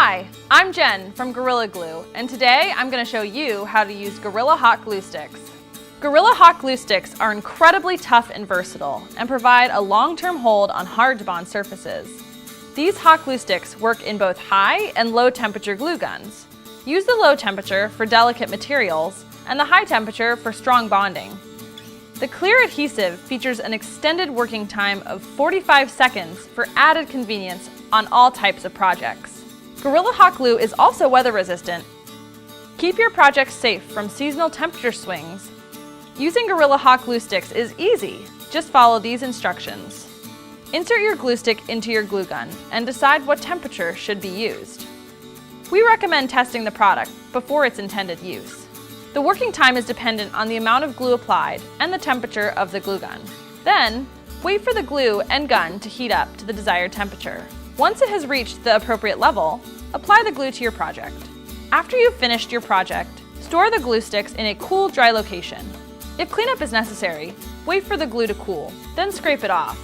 Hi, I'm Jen from Gorilla Glue, and today I'm going to show you how to use Gorilla Hot Glue Sticks. Gorilla Hot Glue Sticks are incredibly tough and versatile and provide a long-term hold on hard-to-bond surfaces. These hot glue sticks work in both high and low temperature glue guns. Use the low temperature for delicate materials and the high temperature for strong bonding. The clear adhesive features an extended working time of 45 seconds for added convenience on all types of projects. Gorilla Hot Glue is also weather resistant. Keep your projects safe from seasonal temperature swings. Using Gorilla Hot Glue Sticks is easy. Just follow these instructions. Insert your glue stick into your glue gun and decide what temperature should be used. We recommend testing the product before its intended use. The working time is dependent on the amount of glue applied and the temperature of the glue gun. Then, wait for the glue and gun to heat up to the desired temperature. Once it has reached the appropriate level, apply the glue to your project. After you've finished your project, store the glue sticks in a cool, dry location. If cleanup is necessary, wait for the glue to cool, then scrape it off.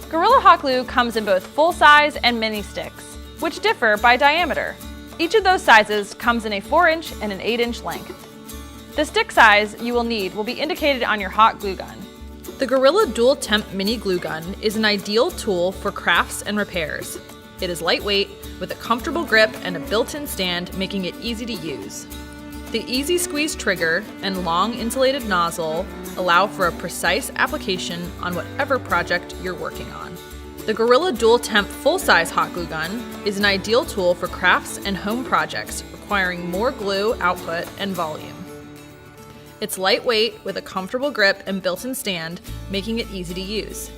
Gorilla Hot Glue comes in both full-size and mini sticks, which differ by diameter. Each of those sizes comes in a 4-inch and an 8-inch length. The stick size you will need will be indicated on your hot glue gun. The Gorilla Dual Temp Mini Glue Gun is an ideal tool for crafts and repairs. It is lightweight, with a comfortable grip and a built-in stand, making it easy to use. The easy squeeze trigger and long insulated nozzle allow for a precise application on whatever project you're working on. The Gorilla Dual Temp full-size hot glue gun is an ideal tool for crafts and home projects requiring more glue output and volume. It's lightweight with a comfortable grip and built-in stand, making it easy to use.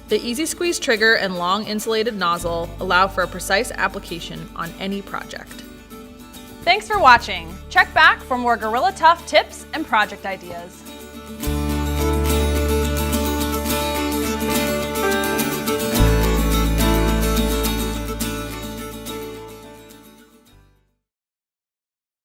The easy squeeze trigger and long insulated nozzle allow for a precise application on any project. Thanks for watching. Check back for more Gorilla Tough tips and project ideas.